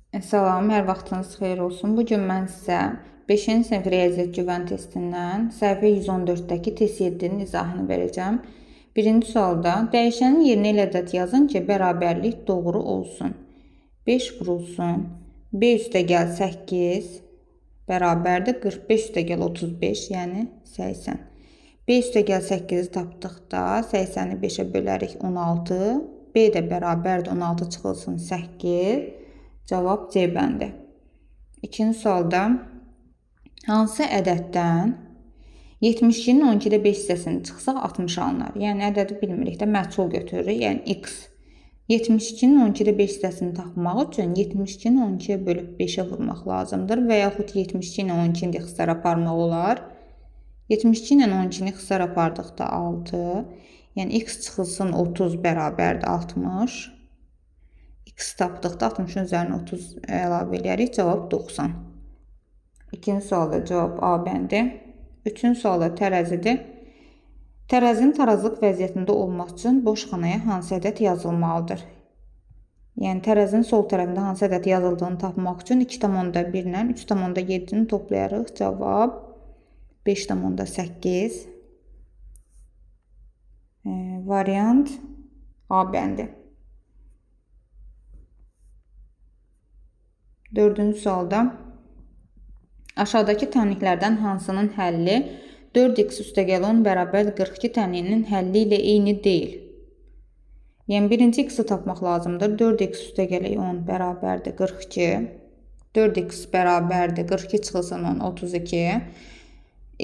Salam, hər vaxtınız xeyir olsun. Bugün mən sizə 5-ci sinif riyaziyyat güvən testindən səhifə 114-dəki test 7-nin izahını verəcəm. Birinci sualda dəyişənin yerinə elə ədəd yazın ki, bərabərlik doğru olsun. 5 vurulsun. B üstəgəl 8 bərabərdir 45 üstəgəl 35, yəni 80. B üstəgəl 8-i tapdıqda 80-i 5-ə bölərik 16. B də bərabərdir 16 çıxılsın 8. Cavab C bəndi. İkinci sualda hansı ədəddən 72-nin 12-də 5 hissəsini çıxsaq 60 alınır? Yəni ədədi bilmirik də məchul götürürük. Yəni x. 72-nin 12-də 5 hissəsini tapmaq üçün 72-ni 12-yə bölüb 5-ə vurmaq lazımdır və yaxud 72 ilə 12-ni ixtisar aparmaq olar. 72 ilə 12-ni ixtisar apardıqda 6. Yəni x çıxılsın 30 bərabərdir 60. X tapdıqda 60-ın üzərinə 30 əlavə edərik. Cavab 90. İkinci sualda cavab A bəndi. Üçüncü sualda tərəzidir. Tərəzinin tarazlıq vəziyyətində olmaq üçün boş xanaya hansı ədəd yazılmalıdır? Yəni tərəzinin sol tərəfində hansı ədəd yazıldığını tapmaq üçün 2,1 ilə 3,7-ni toplayarıq. Cavab 5,8. Variant A bəndi. Dördüncü sualda aşağıdakı tənliklərdən hansının həlli 4x üstəgəl 10 bərabər 42 tənliyinin həlli ilə eyni deyil? Yəni birinci x-i tapmaq lazımdır. 4x üstəgəl 10 bərabərdir 42. 4x bərabərdir 42 çıxılsın 10 32.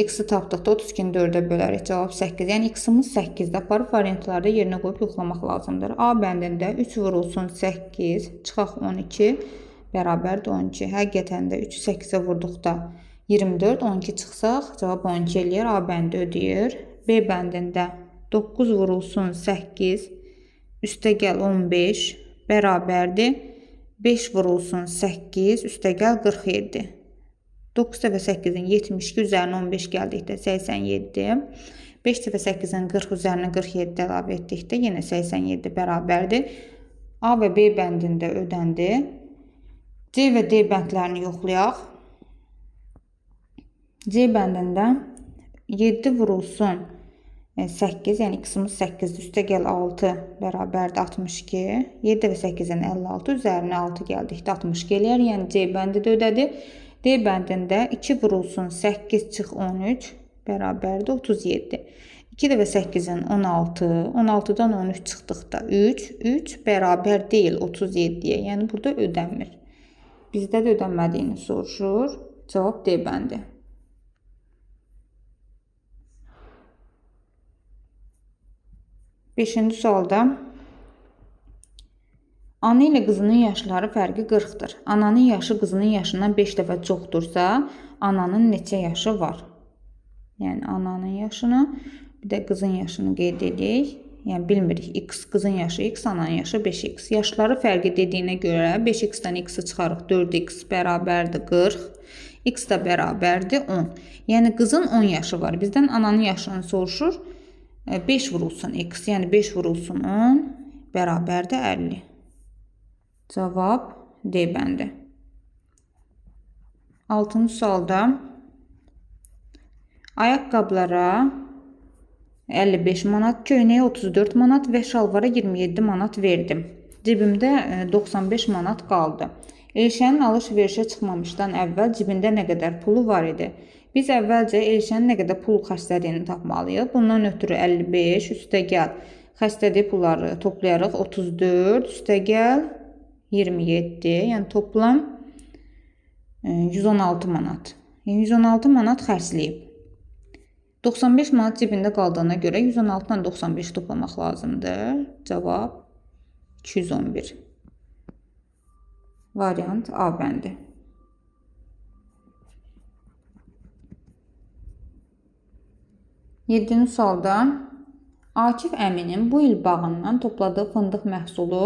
X-i tapdıqda 32-ni 4-ə bölərik. Cavab 8. Yəni x-imiz 8-də aparıb variantlarda yerinə qoyub yoxlamaq lazımdır. A bəndində 3 vurulsun 8 çıxaq 12 bərabərdir 12. Həqiqətən də 3-ü 8-ə vurduqda 24, 12 çıxsaq cavab 12 eləyər. A bəndi ödəyir. B bəndində 9 vurulsun 8 üstəgəl 15 bərabərdir 5 vurulsun 8 üstəgəl 47. 9 dəfə 8-in 72 üzərinə 15 gəldikdə 87. 5 dəfə 8-in 40 üzərinə 47 əlavə etdikdə yenə 87 bərabərdir. A və B bəndində ödəndi. C və D bəndlərini yoxlayaq. C bəndində 7 vurulsun 8, yəni x-imiz 8-dir, üstəgəl 6 bərabərdir 62. 7 dəfə 8-in 56 üzərinə 6 gəldikdə 62 eləyər, yəni C bəndi də ödədi. D bəndində 2 vurulsun 8 çıx 13 bərabərdir 37. 2 dəfə 8-in 16, 16-dan 13 çıxdıqda 3 bərabər deyil 37-yə, yəni burada ödənmir. Bizdə də ödənmədiyini soruşur. Cavab D bəndi. Beşinci sualda ana ilə qızının yaşları fərqi 40-dır. Ananın yaşı qızının yaşından 5 dəfə çoxdursa, ananın neçə yaşı var? Yəni ananın yaşını, bir də qızın yaşını qeyd edirik. Yəni bilmirik, x qızın yaşı x, ananın yaşı 5x. Yaşları fərqi dediyinə görə 5x-dən x-i çıxarıq 4x bərabərdir 40. X də bərabərdir 10. Yəni qızın 10 yaşı var. Bizdən ananın yaşını soruşur. 5 vurulsun x, yəni 5 vurulsun 10 bərabərdir 50. Cavab D bəndi. 6-cı sualda ayaqqabılara 55 manat, köynəyə 34 manat və şalvara 27 manat verdim. Cibimdə 95 manat qaldı. Elşənin alış-verişə çıxmamışdan əvvəl cibində nə qədər pulu var idi? Biz əvvəlcə Elşənin nə qədər pul xərclədiyini tapmalıyıq. Bundan ötürü 55 üstəgəl xərclədiyi pulları toplayarıq 34 üstəgəl 27, yəni toplam 116 manat. Yəni 116 manat xərcləyib. 95 manat cibində qaldığına görə 116 ilə 95 toplamaq lazımdır. Cavab 211. Variant A bəndi. 7-ci sualda Akif əminin bu il bağından topladığı fındıq məhsulu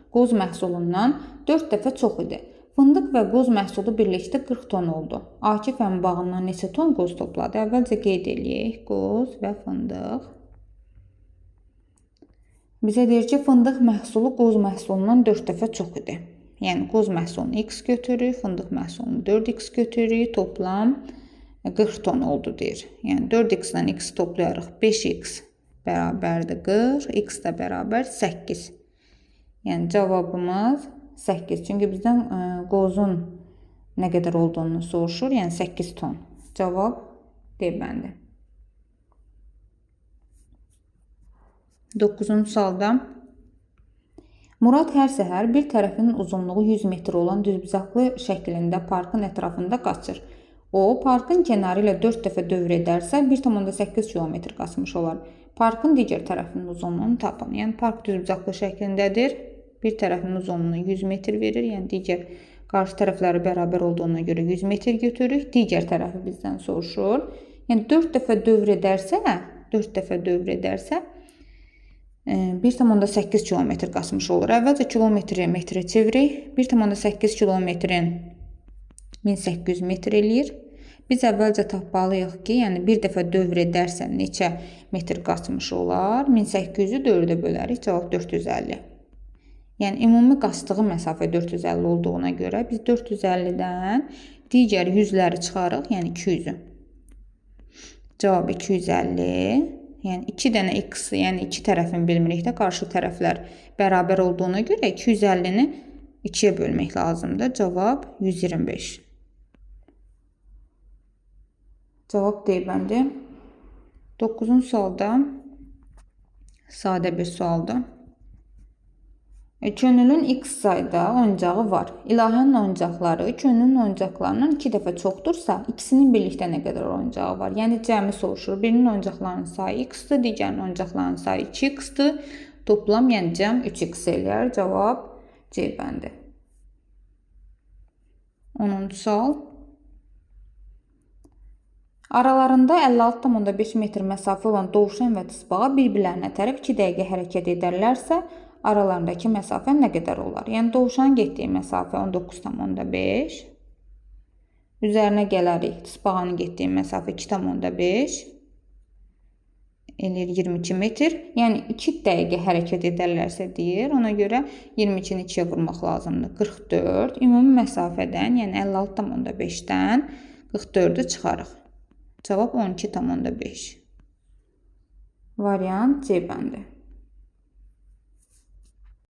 qoz məhsulundan 4 dəfə çox idi. Fındıq və qoz məhsulu birlikdə 40 ton oldu. Akif əmi bağından neçə ton qoz topladı? Əvvəlcə qeyd eləyək. Qoz və fındıq. Bizə deyir ki, fındıq məhsulu qoz məhsulundan 4 dəfə çox idi. Yəni qoz məhsulunu x götürürük, fındıq məhsulunu 4x götürürük, toplam 40 ton oldu deyir. Yəni 4x-dən x toplayarıq 5x bərabərdir 40, x də bərabər 8. Yəni cavabımız 8. Çünki bizdən qozun nə qədər olduğunu soruşur. Yəni 8 ton. Cavab D bəndi. 9-cu sualda Murad hər səhər bir tərəfinin uzunluğu 100 metr olan düzbucaqlı şəklində parkın ətrafında qaçır. O, parkın kənarı ilə 4 dəfə dövr edərsə 1,8 km qaçmış olar. Parkın digər tərəfinin uzunluğunu tapın. Yəni park düzbucaqlı şəklindədir. Bir tərəfinin uzunluğunu 100 metr verir. Yəni digər qarşı tərəfləri bərabər olduğuna görə 100 metr götürürük. Digər tərəfi bizdən soruşur. Yəni 4 dəfə dövr edərsə 1,8 km qaçmış olur. Əvvəlcə kilometri metrə çevirik. 1,8 kilometrin 1800 metr eləyir. Biz əvvəlcə tapmalıyıq ki, yəni bir dəfə dövr edərsə neçə metr qaçmış olar? 1800-ü 4-ə bölərik, cavab 450. Yəni ümumi qaçdığı məsafə 450 olduğuna görə biz 450-dən digər 100-ləri çıxarıq, yəni 200-ü. Cavab 250. Yəni 2 dənə x, yəni 2 tərəfini bilmirik də, qarşı tərəflər bərabər olduğuna görə 250-ni 2-yə bölmək lazımdır. Cavab 125. Cavab D bəndi. 9-cu sualda sadə bir sualdır. Könülün x sayda oyuncağı var. İlahənin oyuncaqları könülün oyuncaqlarından 2 dəfə çoxdursa, ikisinin birlikdə nə qədər oyuncağı var? Yəni cəmi soruşur. Birinin oyuncaqlarının sayı x-dir, digərinin oyuncaqlarının sayı 2x-dir. Toplam, yəni cəm 3x eləyər. Cavab C bəndi. 10-cu sual. Aralarında 56,5 metr məsafə olan dovşan və tısbağa bir-birlərinə tərəf 2 dəqiqə hərəkət edərlərsə, aralarındakı məsafə nə qədər olar? Yəni dovşanın getdiyi məsafə 19,5. Üzərinə gələrik. Tısbağanın getdiyi məsafə 2,5. Eləyir 22 metr. Yəni 2 dəqiqə hərəkət edərlərsə deyir. Ona görə 22-ni 2-yə vurmaq lazımdır. 44. Ümumi məsafədən, yəni 56,5-dən 44-ü çıxarıq. Cavab 12,5. Variant C bəndi.